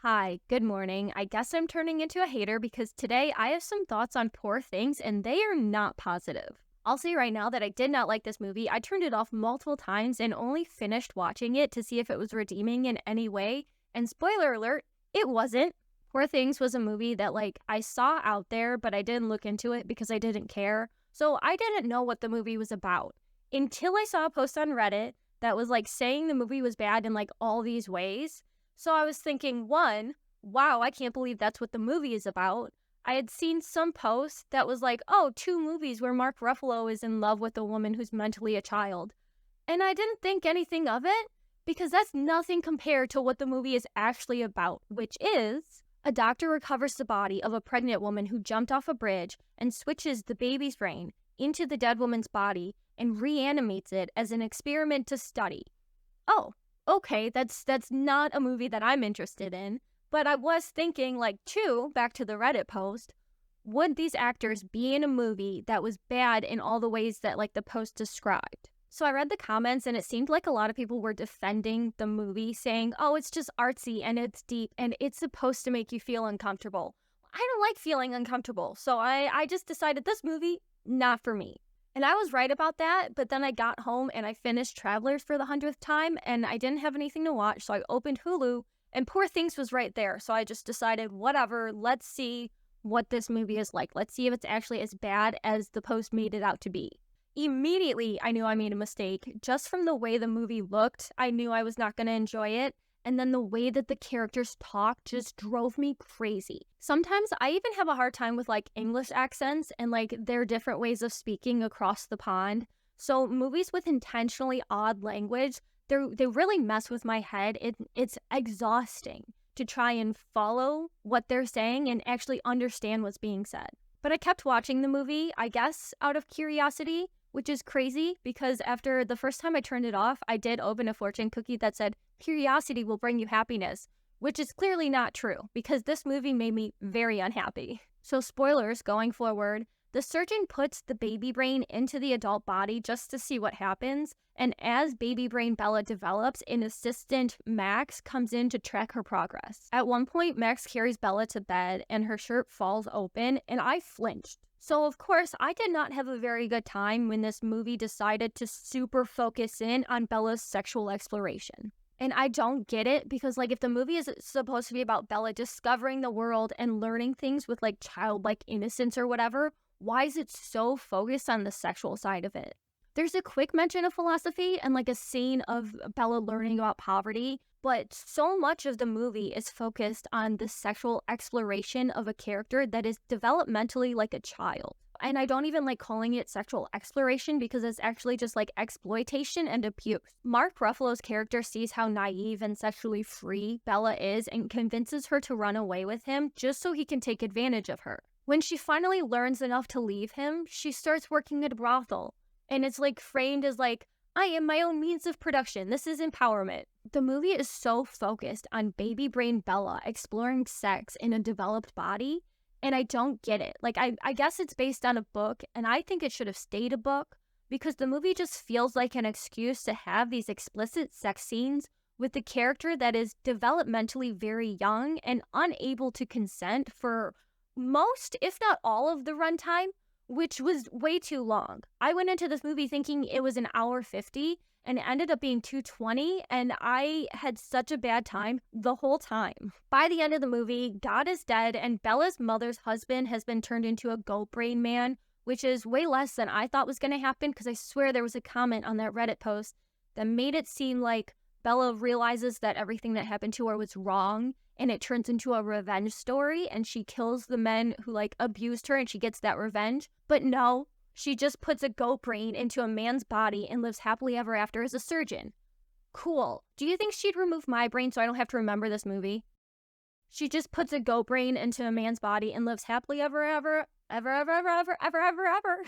Hi, good morning. I guess I'm turning into a hater because today I have some thoughts on Poor Things and they are not positive. I'll say right now that I did not like this movie. I turned it off multiple times and only finished watching it to see if it was redeeming in any way. And spoiler alert, it wasn't. Poor Things was a movie that I saw out there, but I didn't look into it because I didn't care. So I didn't know what the movie was about until I saw a post on Reddit that was saying the movie was bad in all these ways. So I was thinking, one, wow, I can't believe that's what the movie is about. I had seen some post that was like, oh, two movies where Mark Ruffalo is in love with a woman who's mentally a child. And I didn't think anything of it because that's nothing compared to what the movie is actually about, which is a doctor recovers the body of a pregnant woman who jumped off a bridge and switches the baby's brain into the dead woman's body and reanimates it as an experiment to study. Oh, okay, that's not a movie that I'm interested in. But I was thinking, too, back to the Reddit post, would these actors be in a movie that was bad in all the ways that, the post described? So I read the comments, and it seemed like a lot of people were defending the movie, saying, oh, it's just artsy, and it's deep, and it's supposed to make you feel uncomfortable. I don't like feeling uncomfortable, so I just decided this movie, not for me. And I was right about that, but then I got home and I finished Travelers for the 100th time, and I didn't have anything to watch, so I opened Hulu, and Poor Things was right there. So I just decided, whatever, let's see what this movie is like. Let's see if it's actually as bad as the post made it out to be. Immediately, I knew I made a mistake. Just from the way the movie looked, I knew I was not going to enjoy it. And then the way that the characters talk just drove me crazy. Sometimes I even have a hard time with English accents and their different ways of speaking across the pond. So movies with intentionally odd language, they really mess with my head. It's exhausting to try and follow what they're saying and actually understand what's being said. But I kept watching the movie, I guess, out of curiosity, which is crazy because after the first time I turned it off, I did open a fortune cookie that said, curiosity will bring you happiness, which is clearly not true because this movie made me very unhappy. So spoilers going forward, the surgeon puts the baby brain into the adult body just to see what happens, and as baby brain Bella develops, an assistant, Max, comes in to track her progress. At one point, Max carries Bella to bed and her shirt falls open, and I flinched. So of course, I did not have a very good time when this movie decided to super focus in on Bella's sexual exploration. And I don't get it because if the movie is supposed to be about Bella discovering the world and learning things with childlike innocence or whatever, why is it so focused on the sexual side of it? There's a quick mention of philosophy and a scene of Bella learning about poverty, but so much of the movie is focused on the sexual exploration of a character that is developmentally like a child. And I don't even like calling it sexual exploration because it's actually just exploitation and abuse. Mark Ruffalo's character sees how naive and sexually free Bella is and convinces her to run away with him just so he can take advantage of her. When she finally learns enough to leave him, she starts working at a brothel. And it's framed as I am my own means of production. This is empowerment. The movie is so focused on baby brain Bella exploring sex in a developed body, and I don't get it. I guess it's based on a book, and I think it should have stayed a book, because the movie just feels like an excuse to have these explicit sex scenes with the character that is developmentally very young and unable to consent for most, if not all of the runtime, which was way too long. I went into this movie thinking it was an hour 50 and it ended up being 220, and I had such a bad time the whole time. By the end of the movie, God is dead and Bella's mother's husband has been turned into a goat brain man, which is way less than I thought was going to happen because I swear there was a comment on that Reddit post that made it seem like Bella realizes that everything that happened to her was wrong and it turns into a revenge story and she kills the men who abused her and she gets that revenge. But no, she just puts a goat brain into a man's body and lives happily ever after as a surgeon. Cool. Do you think she'd remove my brain so I don't have to remember this movie? She just puts a goat brain into a man's body and lives happily ever, ever, ever, ever, ever, ever, ever, ever.